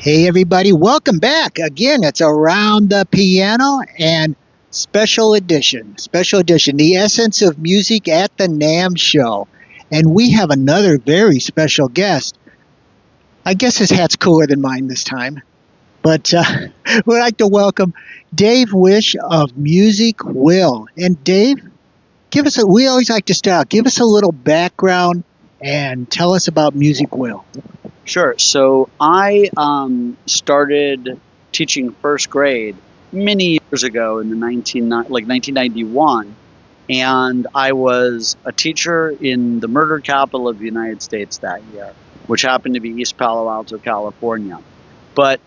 Hey everybody, welcome back. Again, it's Around the Piano and special edition, the essence of music at the NAMM show. And we have another very special guest. I guess his hat's cooler than mine this time. But we'd like to welcome Dave Wish of Music Will. And Dave, we always like to start out, give us a little background and tell us about Music Will. Sure. So I started teaching first grade many years ago in the 1991, and I was a teacher in the murder capital of the United States that year, which happened to be East Palo Alto, California. But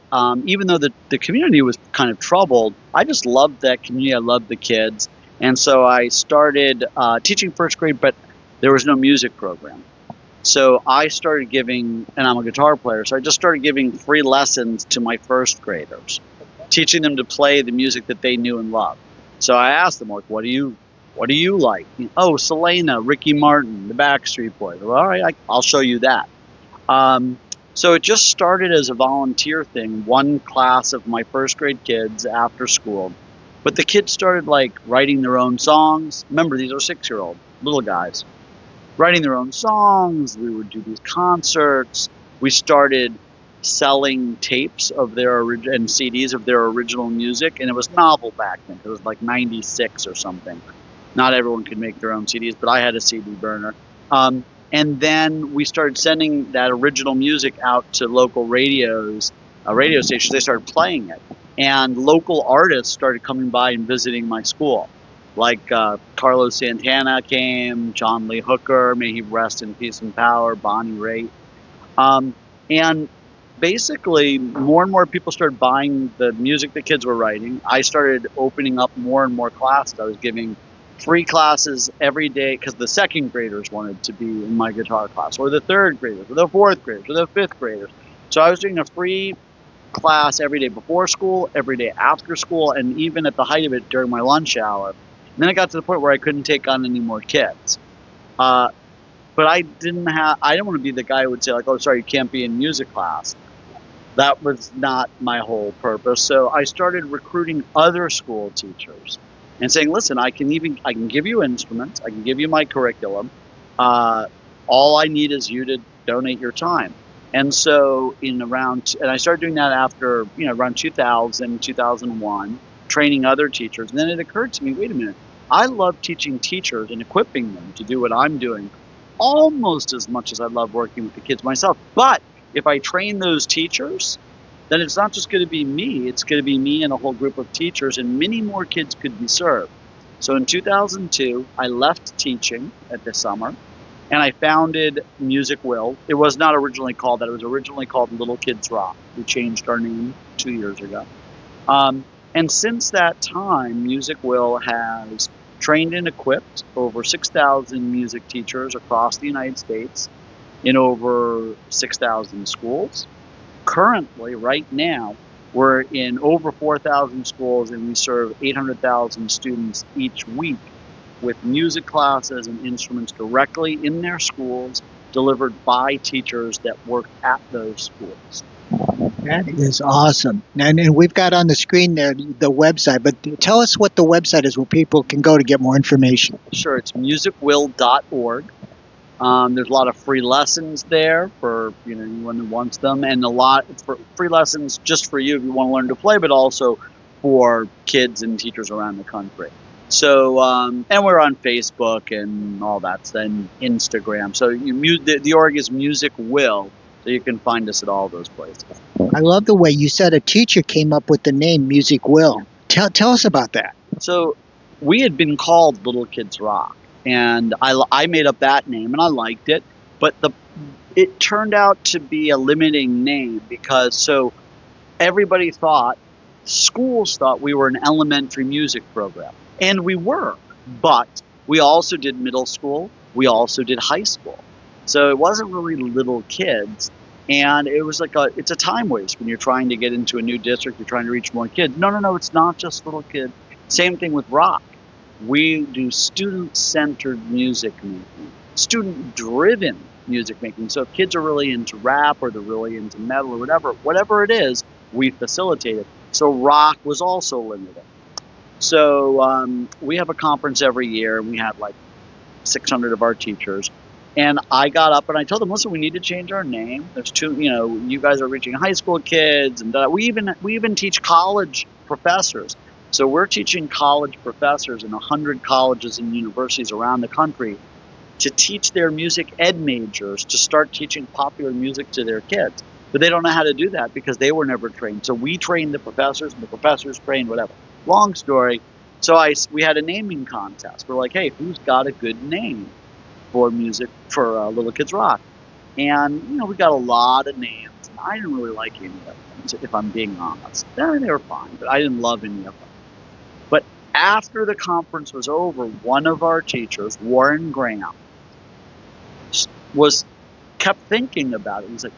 even though the community was kind of troubled, I just loved that community. I loved the kids, and so I started teaching first grade, but there was no music program. So I started giving, and I'm a guitar player, so I just started giving free lessons to my first graders, teaching them to play the music that they knew and loved. So I asked them, like, what do you like? Oh, Selena, Ricky Martin, the Backstreet Boys. Well, all right, I'll show you that. So it just started as a volunteer thing, one class of my first grade kids after school. But the kids started like writing their own songs. Remember, these are 6-year-old little guys. Writing their own songs. We would do these concerts. We started selling tapes of their and CDs of their original music, and it was novel back then. It was like 96 or something. Not everyone could make their own CDs, but I had a CD burner. And then we started sending that original music out to local radio stations. They started playing it, and local artists started coming by and visiting my school. Like Carlos Santana came, John Lee Hooker, may he rest in peace and power, Bonnie Raitt. And basically, more and more people started buying the music the kids were writing. I started opening up more and more classes. I was giving free classes every day because the second graders wanted to be in my guitar class, or the third graders, or the fourth graders, or the fifth graders. So I was doing a free class every day before school, every day after school, and even at the height of it during my lunch hour. And then it got to the point where I couldn't take on any more kids. But I didn't want to be the guy who would say, like, oh, sorry, you can't be in music class. That was not my whole purpose. So I started recruiting other school teachers and saying, listen, I can give you instruments. I can give you my curriculum. All I need is you to donate your time. And so and I started doing that after, around 2000, 2001, training other teachers. And then it occurred to me, wait a minute, I love teaching teachers and equipping them to do what I'm doing almost as much as I love working with the kids myself. But if I train those teachers, then it's not just going to be me. It's going to be me and a whole group of teachers, and many more kids could be served. So in 2002, I left teaching at the summer, and I founded Music Will. It was not originally called that. It was originally called Little Kids Rock. We changed our name 2 years ago. And since that time, Music Will has trained and equipped over 6,000 music teachers across the United States in over 6,000 schools. Currently, right now, we're in over 4,000 schools, and we serve 800,000 students each week with music classes and instruments directly in their schools, delivered by teachers that work at those schools. That is awesome. And we've got on the screen there the website, but tell us what the website is where people can go to get more information. Sure, it's musicwill.org. There's a lot of free lessons there for anyone who wants them, and a lot for free lessons just for you if you want to learn to play, but also for kids and teachers around the country. So, and we're on Facebook and all that, and Instagram. So the org is Music Will. So you can find us at all those places. I love the way you said a teacher came up with the name Music Will. Tell us about that. So we had been called Little Kids Rock, and I made up that name, and I liked it. But it turned out to be a limiting name because everybody schools thought we were an elementary music program. And we were, but we also did middle school. We also did high school. So it wasn't really little kids, and it was it's a time waste when you're trying to get into a new district, you're trying to reach more kids. No, it's not just little kids. Same thing with rock. We do student-centered music making. student-driven music making. So if kids are really into rap or they're really into metal or whatever it is, we facilitate it. So rock was also limited. So we have a conference every year, and we had like 600 of our teachers. And I got up and I told them, listen, we need to change our name. There's you guys are reaching high school kids, and we even teach college professors. So we're teaching college professors in 100 colleges and universities around the country to teach their music ed majors to start teaching popular music to their kids. But they don't know how to do that because they were never trained. So we trained the professors, and the professors trained whatever. Long story. So we had a naming contest. We're like, hey, who's got a good name for music for Little Kids Rock? And we got a lot of names, and I didn't really like any of them, if I'm being honest. They were fine, but I didn't love any of them. But after the conference was over, one of our teachers, Warren Graham, kept thinking about it. He's like,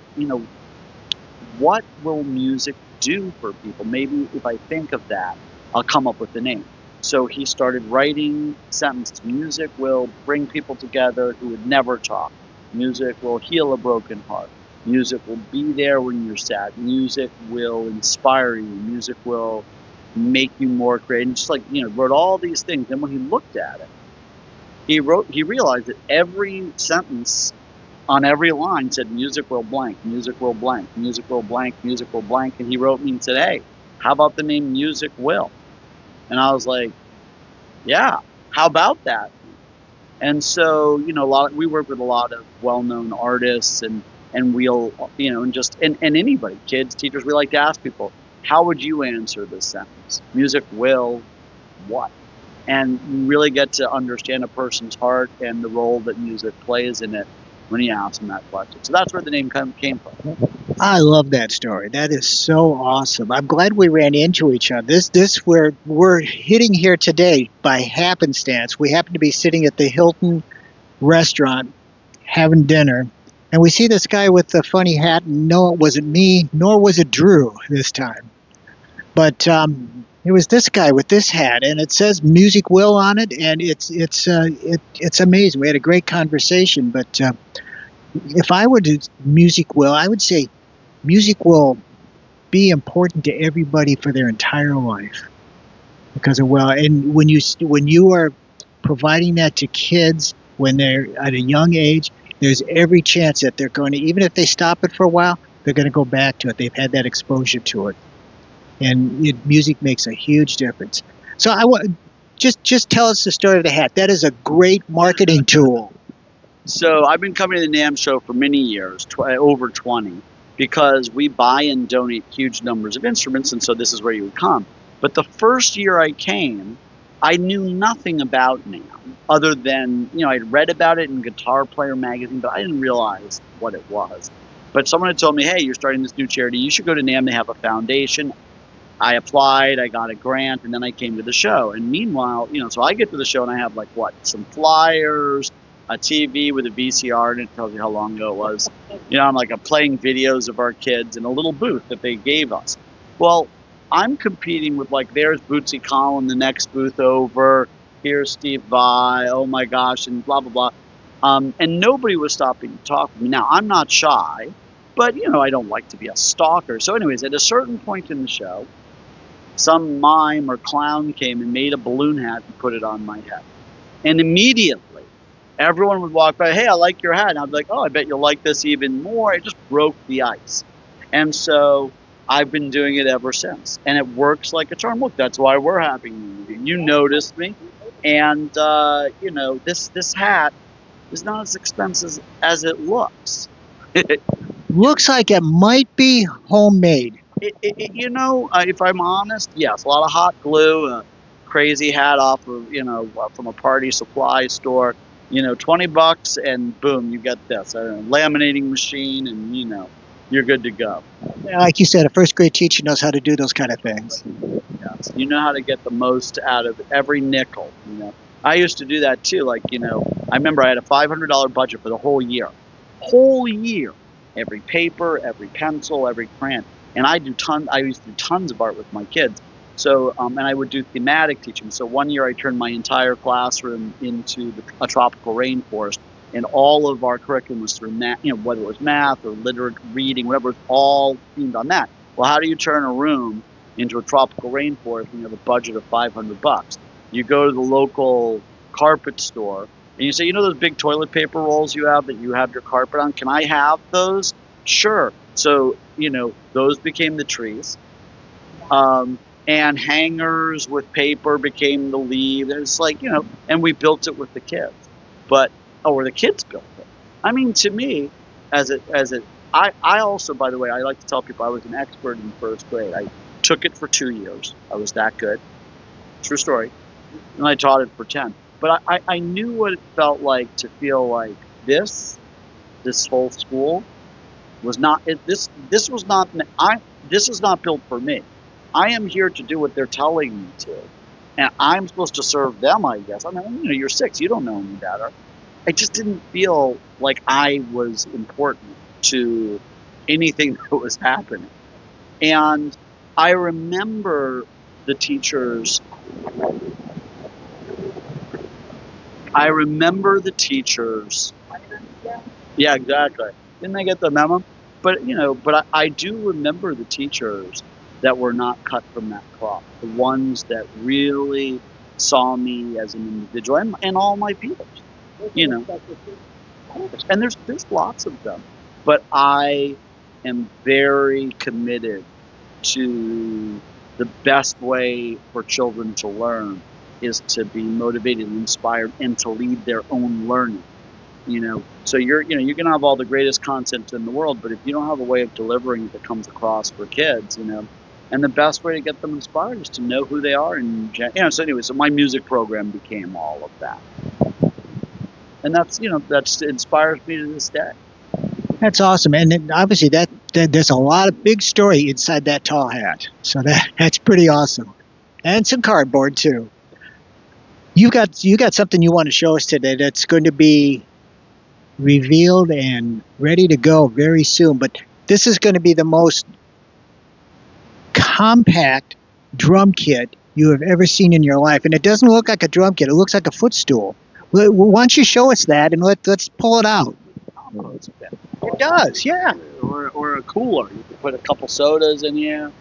what will music do for people? Maybe if I think of that, I'll come up with the name. So he started writing sentences. Music will bring people together who would never talk. Music will heal a broken heart. Music will be there when you're sad. Music will inspire you. Music will make you more creative. And just wrote all these things. And when he looked at it, he realized that every sentence on every line said music will blank, music will blank, music will blank, music will blank. And he wrote me and said, hey, how about the name Music Will? And I was like, yeah, how about that? And so, we work with a lot of well-known artists and we'll, and anybody, kids, teachers, we like to ask people, how would you answer this sentence? Music will what? And you really get to understand a person's heart and the role that music plays in it when you ask them that question. So that's where the name came from. I love that story. That is so awesome. I'm glad we ran into each other. This we're hitting here today by happenstance. We happen to be sitting at the Hilton restaurant having dinner, and we see this guy with the funny hat. And no, it wasn't me, nor was it Drew this time. But it was this guy with this hat, and it says Music Will on it, and it's amazing. We had a great conversation, but if I were to Music Will, I would say music will be important to everybody for their entire life because of and when you are providing that to kids when they're at a young age, there's every chance that they're going to, even if they stop it for a while, they're going to go back to it. They've had that exposure to it. And music makes a huge difference. So I want just tell us the story of the hat. That is a great marketing tool. So I've been coming to the NAMM show for many years, over 20, because we buy and donate huge numbers of instruments, and so this is where you would come. But the first year I came, I knew nothing about NAMM other than, I'd read about it in Guitar Player magazine, but I didn't realize what it was. But someone had told me, hey, you're starting this new charity. You should go to NAMM. They have a foundation. I applied, I got a grant, and then I came to the show. And meanwhile, so I get to the show and I have some flyers, a TV with a VCR, and it tells you how long ago it was. I'm playing videos of our kids in a little booth that they gave us. Well, I'm competing with there's Bootsy Collin, the next booth over, here's Steve Vai, oh my gosh, and blah, blah, blah. And nobody was stopping to talk with me. Now, I'm not shy, but, I don't like to be a stalker. So anyways, at a certain point in the show, some mime or clown came and made a balloon hat and put it on my head. And immediately, everyone would walk by, hey, I like your hat. And I'd be like, oh, I bet you'll like this even more. It just broke the ice. And so I've been doing it ever since. And it works like a charm. Look, that's why we're having you. You noticed me. And, this hat is not as expensive as it looks. Looks like it might be homemade. If I'm honest, yes, a lot of hot glue, a crazy hat off of, from a party supply store, $20 and boom, you get this, a laminating machine and, you're good to go. Like you said, a first grade teacher knows how to do those kind of things. Yes, you know how to get the most out of every nickel, I used to do that too. I remember I had a $500 budget for the whole year. Every paper, every pencil, every crayon. And I used to do tons of art with my kids. So, and I would do thematic teaching. So one year I turned my entire classroom into a tropical rainforest. And all of our curriculum was through math, whether it was math or literature, reading, whatever, it was all themed on that. Well, how do you turn a room into a tropical rainforest when you have a budget of $500? You go to the local carpet store and you say, those big toilet paper rolls you have that you have your carpet on, can I have those? Sure. So, those became the trees. And hangers with paper became the leaves. It's like, and we built it with the kids. Or the kids built it. I mean, to me, I also, by the way, I like to tell people I was an expert in first grade. I took it for 2 years. I was that good. True story. And I taught it for 10. But I knew what it felt like to feel like this whole school was not, this is not built for me. I am here to do what they're telling me to. And I'm supposed to serve them, I guess. I mean, you're 6, you don't know any better. I just didn't feel like I was important to anything that was happening. And I remember the teachers. Yeah, exactly. Didn't they get the memo? But I do remember the teachers that were not cut from that cloth. The ones that really saw me as an individual and all my peers. And there's lots of them, but I am very committed to the best way for children to learn is to be motivated and inspired and to lead their own learning. So you can have all the greatest content in the world, but if you don't have a way of delivering it that comes across for kids, and the best way to get them inspired is to know who they are. So my music program became all of that. And that's inspires me to this day. That's awesome, and obviously that there's a lot of big story inside that tall hat. So that's pretty awesome, and some cardboard too. You got something you want to show us today that's going to be revealed and ready to go very soon. But this is going to be the most compact drum kit you have ever seen in your life, and it doesn't look like a drum kit; it looks like a footstool. Why don't you show us that and let's pull it out? It does, yeah. Or a cooler. You can put a couple sodas in here,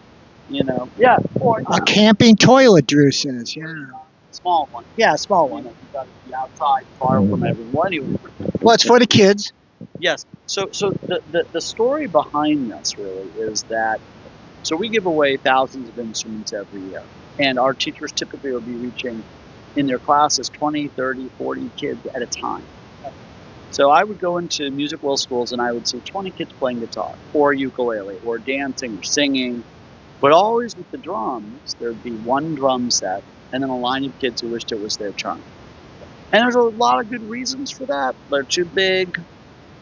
Yeah. Or a camping toilet, Drew says, yeah. Small one. Yeah, a small one. You got to be outside, far from everyone. Well, it's for the kids. Yes. So the story behind this really is that we give away thousands of instruments every year, and our teachers typically will be reaching in their classes 20, 30, 40 kids at a time. So I would go into music world schools and I would see 20 kids playing guitar or ukulele or dancing or singing, but always with the drums, there'd be one drum set and then a line of kids who wished it was their turn. And there's a lot of good reasons for that. They're too big,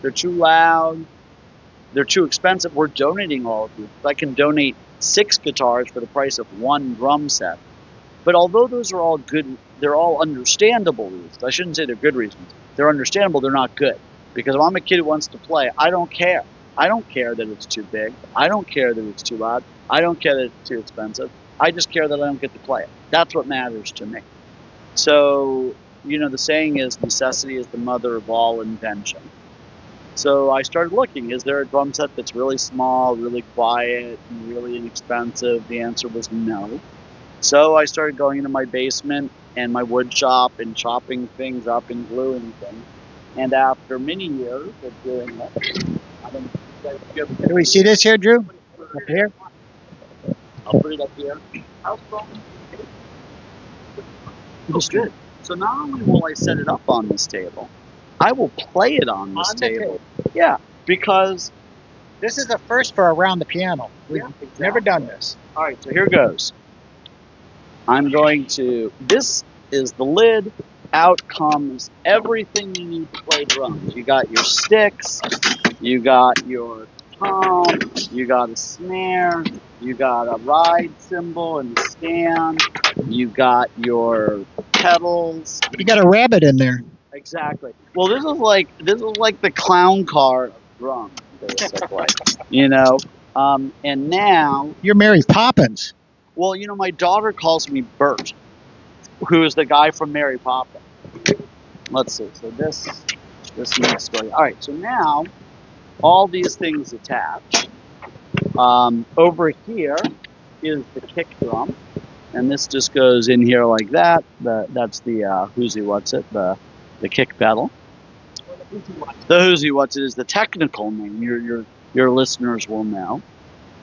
they're too loud, they're too expensive. We're donating all of these. I can donate 6 guitars for the price of 1 drum set. But although those are all good, they're all understandable reasons. I shouldn't say they're good reasons. They're understandable, they're not good. Because if I'm a kid who wants to play, I don't care. I don't care that it's too big. I don't care that it's too loud. I don't care that it's too expensive. I just care that I don't get to play it. That's what matters to me. So, the saying is necessity is the mother of all invention. So I started looking, is there a drum set that's really small, really quiet, and really inexpensive? The answer was no. So I started going into my basement and my wood shop and chopping things up and gluing things. And after many years of doing that, can we see this here, Drew? Up here? I'll put it up here. How's it? Looks good. So not only will I set it up on this table, I will play it on this table. Yeah, because this is the first for Around the Piano. We've never done this. All right, so here goes. This is the lid. Out comes everything you need to play drums. You got your sticks, you got your tom, you got a snare, you got a ride cymbal and a stand, you got your pedals. You got a rabbit in there. Exactly. Well, this is like the clown car of drums, basically. And now you're Mary Poppins. Well, my daughter calls me Bert, who is the guy from Mary Poppins. Let's see. So this This needs to go. All right, so now all these things attach. Over here is the kick drum, and this just goes in here like that. That's the who's what's it, the kick pedal. The who's what's it is the technical name. Your listeners will know.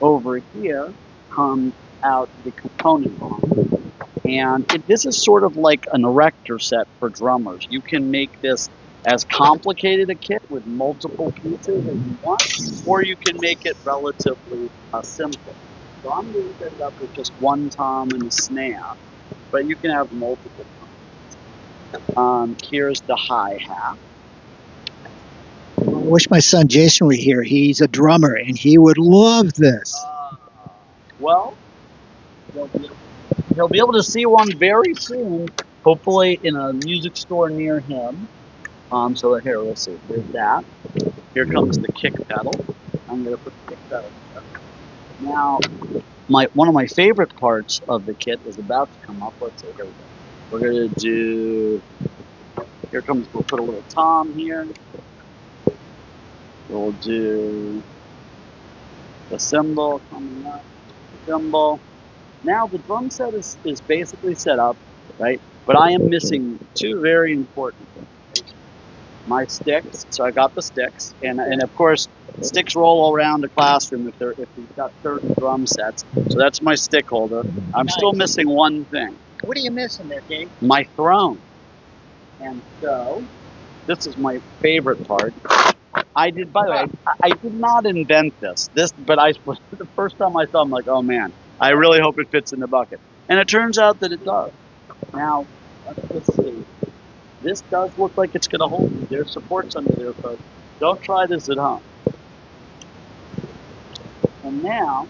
Over here comes out the component line, and this is sort of like an erector set for drummers. You can make this as complicated a kit with multiple pieces as you want, or you can make it relatively simple. So I'm going to set it up with just one tom and a snare, but you can have multiple toms. Here's the hi-hat. I wish my son Jason were here. He's a drummer, and he would love this. Well, he'll be able to see one very soon, hopefully in a music store near him. So here, let's see. There's that. Here comes the kick pedal. I'm going to put the kick pedal here. Now, one of my favorite parts of the kit is about to come up. Let's see. Here we go. We're going to do. Here comes. We'll put a little tom here. We'll do the cymbal coming up. The cymbal. Now the drum set is basically set up, right? But I am missing two very important things. My sticks, so I got the sticks, and of course sticks roll all around the classroom if you've got 30 drum sets. So that's my stick holder. I'm still missing one thing. What are you missing there, Dave? My throne. And so this is my favorite part. By the way, I did not invent this, but the first time I saw it, I'm like, oh man, I really hope it fits in the bucket. And it turns out that it does. Now, let's see. This does look like it's going to hold you. There's supports under there, folks. Don't try this at home. And now,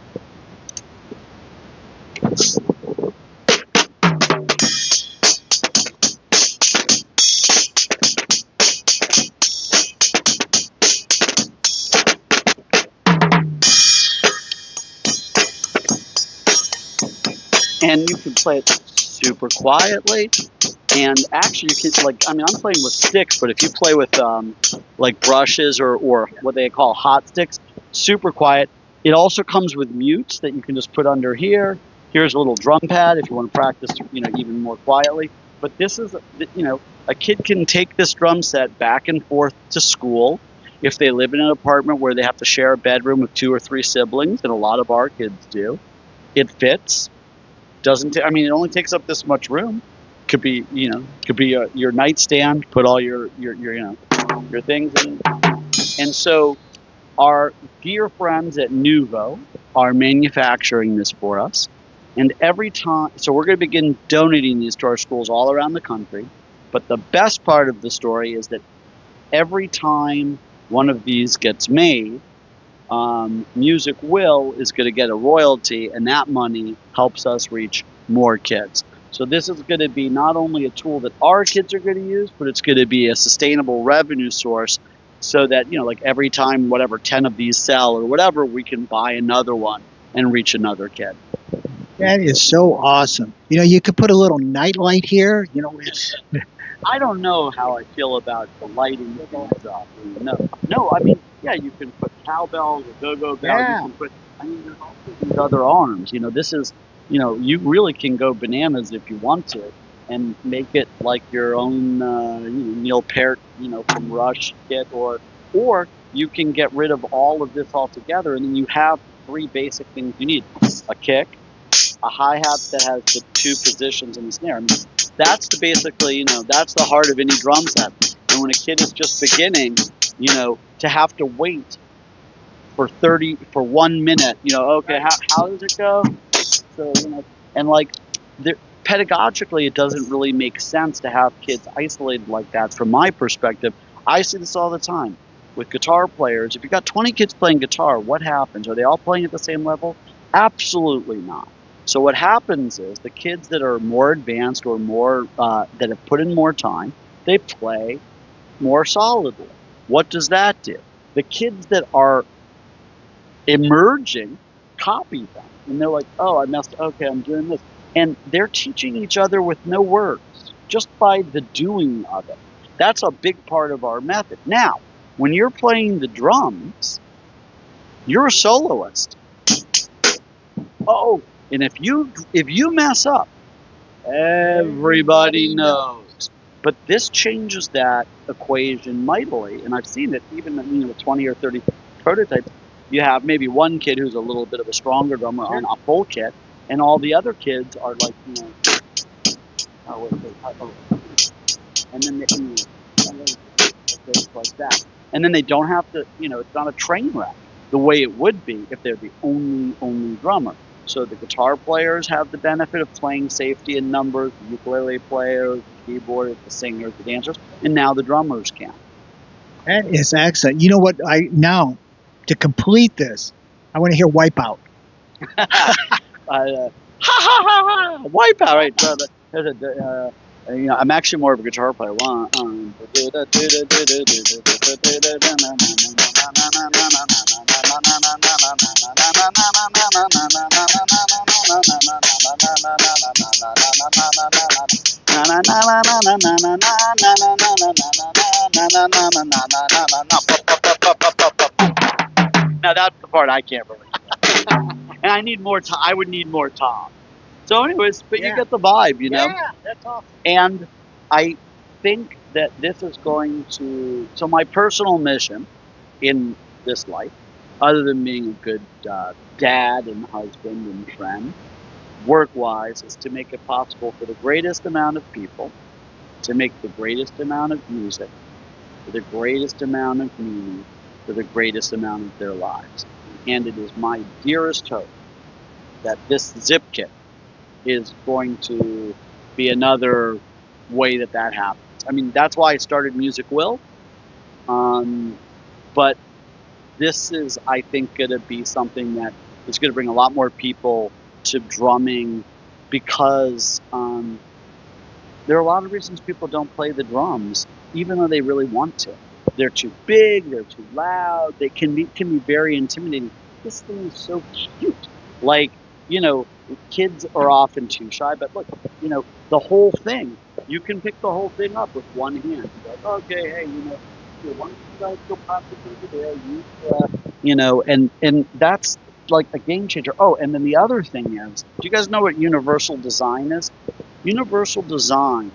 and you can play it super quietly. And actually, you can, I'm playing with sticks, but if you play with like brushes or what they call hot sticks, super quiet. It also comes with mutes that you can just put under here. Here's a little drum pad if you want to practice, even more quietly. But this is, a kid can take this drum set back and forth to school if they live in an apartment where they have to share a bedroom with 2 or 3 siblings, and a lot of our kids do. It fits. It only takes up this much room. Could be, your nightstand. Put all your things in. And so, our dear friends at Nuvo are manufacturing this for us. And every time, so we're going to begin donating these to our schools all around the country. But the best part of the story is that every time one of these gets made, Music Will is going to get a royalty, and that money helps us reach more kids. So this is going to be not only a tool that our kids are going to use, but it's going to be a sustainable revenue source so that, every time 10 of these sell or whatever, we can buy another one and reach another kid. That is so awesome. You could put a little night light here. I don't know how I feel about the lighting stuff. You can put cowbells or go-go bells. Yeah. You can put, there's also these other arms. This is, you really can go bananas if you want to and make it like your own, Neil Peart, from Rush kit, or you can get rid of all of this altogether, and then you have 3 basic things you need: a kick, a hi-hat that has the 2 positions in the snare. That's that's the heart of any drum set. And when a kid is just beginning, to have to wait for 1 minute, okay, how does it go? So, and pedagogically, it doesn't really make sense to have kids isolated like that. From my perspective, I see this all the time with guitar players. If you've got 20 kids playing guitar, what happens? Are they all playing at the same level? Absolutely not. So what happens is the kids that are more advanced or more that have put in more time, they play more solidly. What does that do? The kids that are emerging copy them, and they're like, oh, I messed. Okay, I'm doing this, and they're teaching each other with no words, just by the doing of it. That's a big part of our method. Now, when you're playing the drums, you're a soloist. Oh, and if you mess up, everybody knows. But this changes that equation mightily, and I've seen it even with 20 or 30 prototypes. You have maybe one kid who's a little bit of a stronger drummer on a full kit, and all the other kids are like, and then they like that, and then they don't have to, it's not a train wreck the way it would be if they're the only drummer. So the guitar players have the benefit of playing safety in numbers, the ukulele players, the keyboard, the singers, the dancers, and now the drummers can. That is excellent. You know what? Now, to complete this, I want to hear Wipeout. Wipeout, right? I'm actually more of a guitar player. Now that's the part I can't really do. And I need more time. I would need more time. So anyways, but you get the vibe, Yeah, that's awesome. And I think that this is going to, so my personal mission in this life, other than being a good dad and husband and friend, work-wise, is to make it possible for the greatest amount of people to make the greatest amount of music, for the greatest amount of meaning, for the greatest amount of their lives. And it is my dearest hope that this zip kit is going to be another way that happens. I mean, that's why I started Music Will. But this is, I think, going to be something that is going to bring a lot more people to drumming, because there are a lot of reasons people don't play the drums, even though they really want to. They're too big, they're too loud, they can be very intimidating. This thing is so cute. Like, kids are often too shy, but look, the whole thing, you can pick the whole thing up with one hand. You're like, okay, hey, why don't you guys go pop it over there? And that's like a game changer. Oh, and then the other thing is, do you guys know what universal design is? Universal design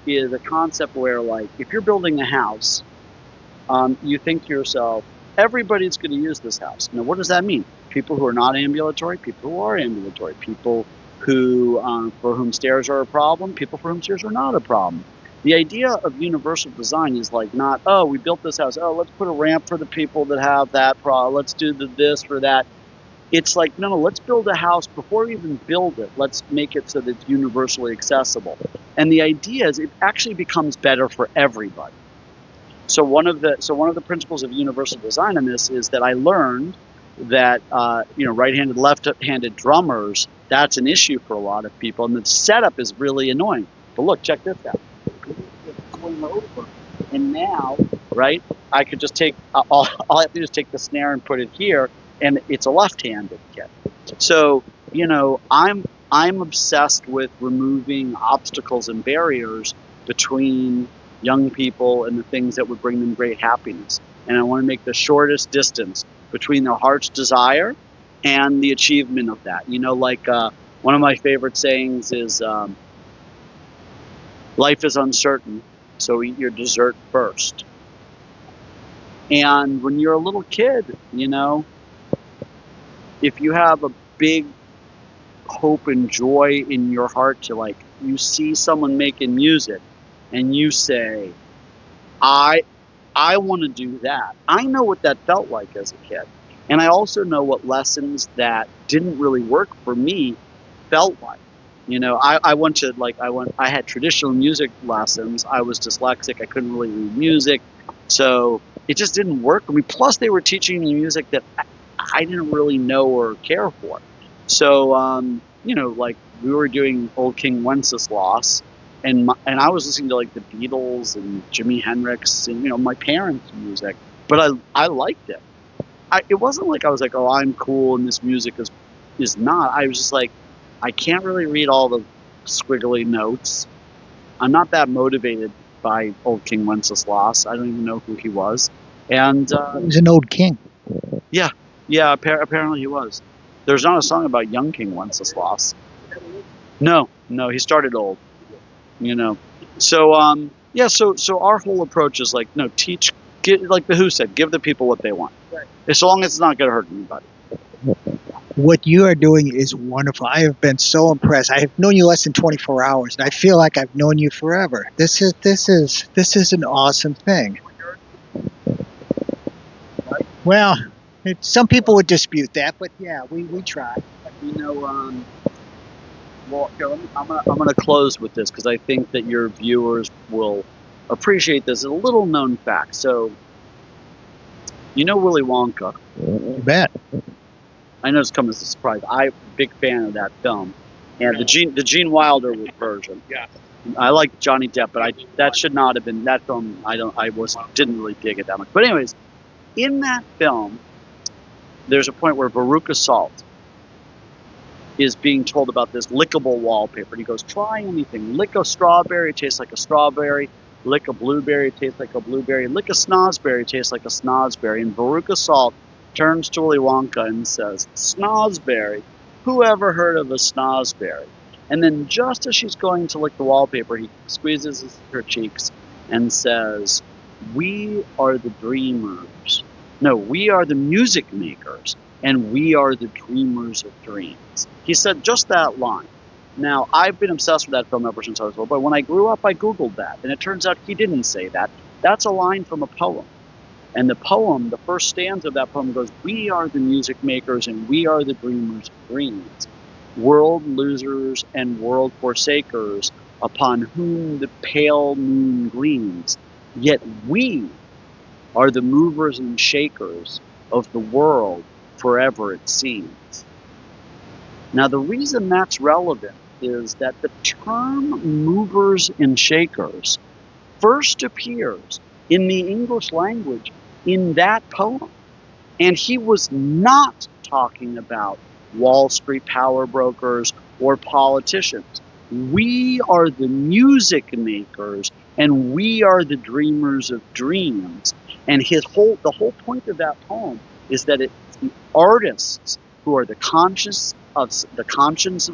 is a concept where, like, if you're building a house, you think to yourself, everybody's going to use this house. Now, what does that mean? People who are not ambulatory, people who are ambulatory, people who for whom stairs are a problem, people for whom stairs are not a problem. The idea of universal design is like not, oh, we built this house, oh, let's put a ramp for the people that have that problem, let's do this for that. It's like, no, let's build a house. Before we even build it, let's make it so that it's universally accessible. And the idea is it actually becomes better for everybody. So one of the principles of universal design in this is that I learned that right-handed, left-handed drummers, that's an issue for a lot of people, and the setup is really annoying. But look, check this out. And now, right, I could just take all I have to do is take the snare and put it here, and it's a left-handed kit. So I'm obsessed with removing obstacles and barriers between young people and the things that would bring them great happiness. And I want to make the shortest distance between their heart's desire and the achievement of that. One of my favorite sayings is, life is uncertain, so eat your dessert first. And when you're a little kid, if you have a big hope and joy in your heart to, like, you see someone making music and you say, I want to do that. I know what that felt like as a kid. And I also know what lessons that didn't really work for me felt like. I had traditional music lessons. I was dyslexic. I couldn't really read music. So it just didn't work for me. Plus, they were teaching me music that I didn't really know or care for. So, we were doing Old King Wenceslas, and I was listening to, like, the Beatles and Jimi Hendrix and, my parents' music, but I liked it. It wasn't like I was like, oh, I'm cool and this music is not. I was just like, I can't really read all the squiggly notes. I'm not that motivated by old King Wenceslas. I don't even know who he was. And He was an old king. yeah, apparently he was. There's not a song about young King Wenceslas. No, he started old. So yeah, so our whole approach is like, no, like the Who said, give the people what they want, as long as it's not going to hurt anybody. What you are doing is wonderful. I have been so impressed. I have known you less than 24 hours, and I feel like I've known you forever. This is an awesome thing. Well, some people would dispute that, but yeah, we try. Well, I'm gonna close with this because I think that your viewers will appreciate this. It's a little known fact. So, Willy Wonka. You bet. I know it's come as a surprise. I'm a big fan of that film, and the Gene Wilder version. Yeah. I like Johnny Depp, but that should not have been that film. Didn't really dig it that much. But anyways, in that film, there's a point where Veruca Salt is being told about this lickable wallpaper. And he goes, try anything. Lick a strawberry, it tastes like a strawberry. Lick a blueberry, it tastes like a blueberry. Lick a snozberry, it tastes like a snozberry. And Veruca Salt turns to Willy Wonka and says, snozberry? Who ever heard of a snozberry? And then just as she's going to lick the wallpaper, he squeezes her cheeks and says, we are the dreamers. No, we are the music makers, and we are the dreamers of dreams. He said just that line. Now, I've been obsessed with that film ever since I was little, but when I grew up, I Googled that, and it turns out he didn't say that. That's a line from a poem. And the poem, the first stanza of that poem goes, we are the music makers, and we are the dreamers of dreams. World losers and world forsakers, upon whom the pale moon gleams. Yet we are the movers and shakers of the world forever, it seems. Now, the reason that's relevant is that the term movers and shakers first appears in the English language in that poem. And he was not talking about Wall Street power brokers or politicians. We are the music makers, and we are the dreamers of dreams. And the whole point of that poem is that it's the artists who are the conscience of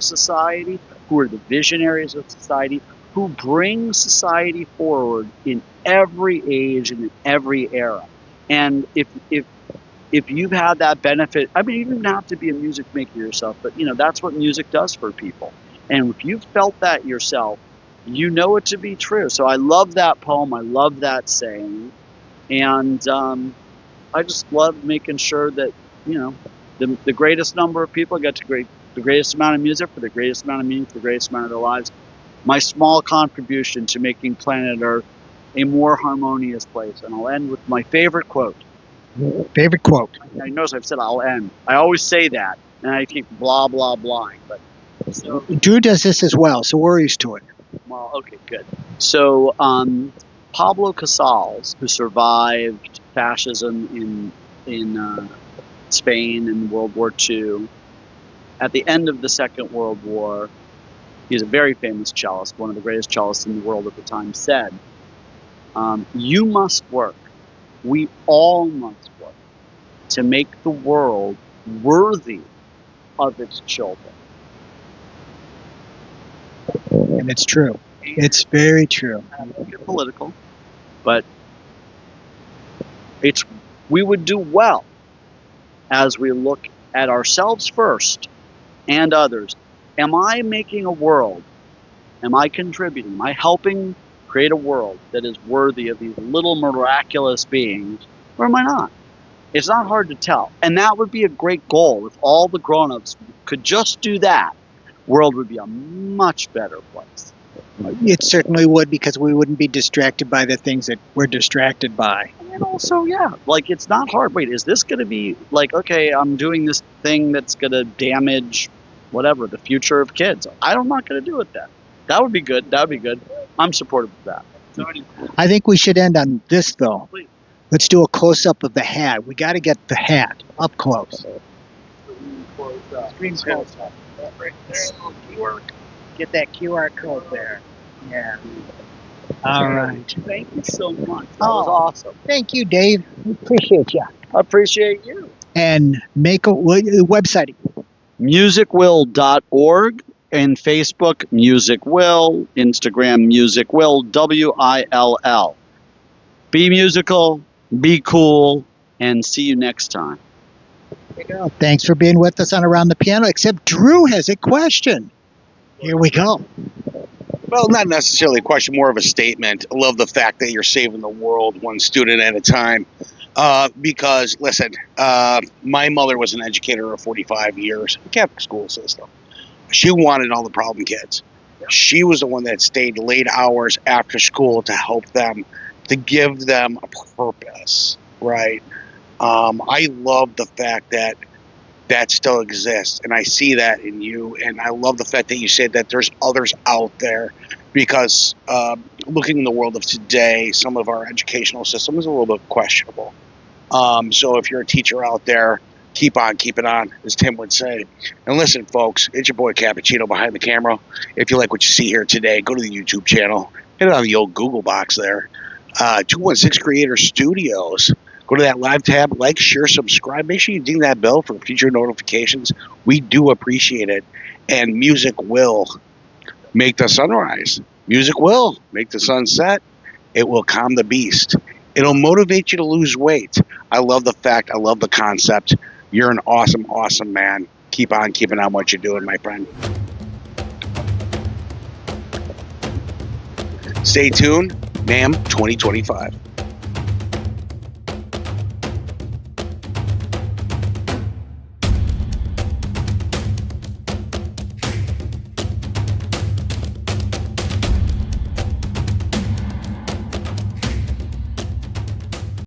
society, who are the visionaries of society, who bring society forward in every age and in every era. And if you've had that benefit, I mean, you don't have to be a music maker yourself, but that's what music does for people. And if you've felt that yourself, you know it to be true. So I love that poem. I love that saying. And I just love making sure that, the greatest number of people get to the greatest amount of music for the greatest amount of meaning for the greatest amount of their lives. My small contribution to making planet Earth a more harmonious place. And I'll end with my favorite quote. Favorite quote. I notice I've said I'll end. I always say that, and I keep blah, blah, blahing. But Drew does this as well, so we're used to it. Well, okay, good. So Pablo Casals, who survived fascism in Spain in World War II, at the end of the Second World War, he's a very famous cellist, one of the greatest cellists in the world at the time, said, you must work. We all must work to make the world worthy of its children. And it's true. It's very true. Get political, but we would do well as we look at ourselves first and others. Am I making a world? Am I contributing? Am I helping create a world that is worthy of these little miraculous beings, or am I not? It's not hard to tell. And that would be a great goal. If all the grown-ups could just do that, the world would be a much better place. It certainly would, because we wouldn't be distracted by the things that we're distracted by. And also, yeah, like, it's not hard. Wait, is this going to be like, okay, I'm doing this thing that's going to damage whatever, the future of kids. I'm not going to do it then. That would be good. That would be good. I'm supportive of that. I think we should end on this, though. Please. Let's do a close-up of the hat. We got to get the hat up close. Screen close up. Right there. Get that QR code there. Yeah. All right. Thank you so much. That Oh. was awesome. Thank you, Dave. We appreciate you. I appreciate you. And make a website. musicwill.org and Facebook Music Will, Instagram Music Will, WILL. Be musical, be cool, and see you next time. There you go. Thanks for being with us on Around the Piano, except Drew has a question. Here we go. Well, not necessarily a question, more of a statement. I love the fact that you're saving the world one student at a time. Because, listen, my mother was an educator of 45 years, Catholic school system. She wanted all the problem kids. She was the one that stayed late hours after school to help them, to give them a purpose, right? I love the fact that that still exists, and I see that in you, and I love the fact that you said that there's others out there, because looking in the world of today, some of our educational system is a little bit questionable. So if you're a teacher out there, keep on keeping on, as Tim would say. And listen, folks, it's your boy Cappuccino behind the camera. If you like what you see here today, go to the YouTube channel, hit it on the old Google box there, 216 Creator Studios. Go to that live tab, like, share, subscribe. Make sure you ding that bell for future notifications. We do appreciate it. And music will make the sunrise. Music will make the sun set. It will calm the beast. It'll motivate you to lose weight. I love the fact. I love the concept. You're an awesome, awesome man. Keep on keeping on what you're doing, my friend. Stay tuned. NAMM 2025.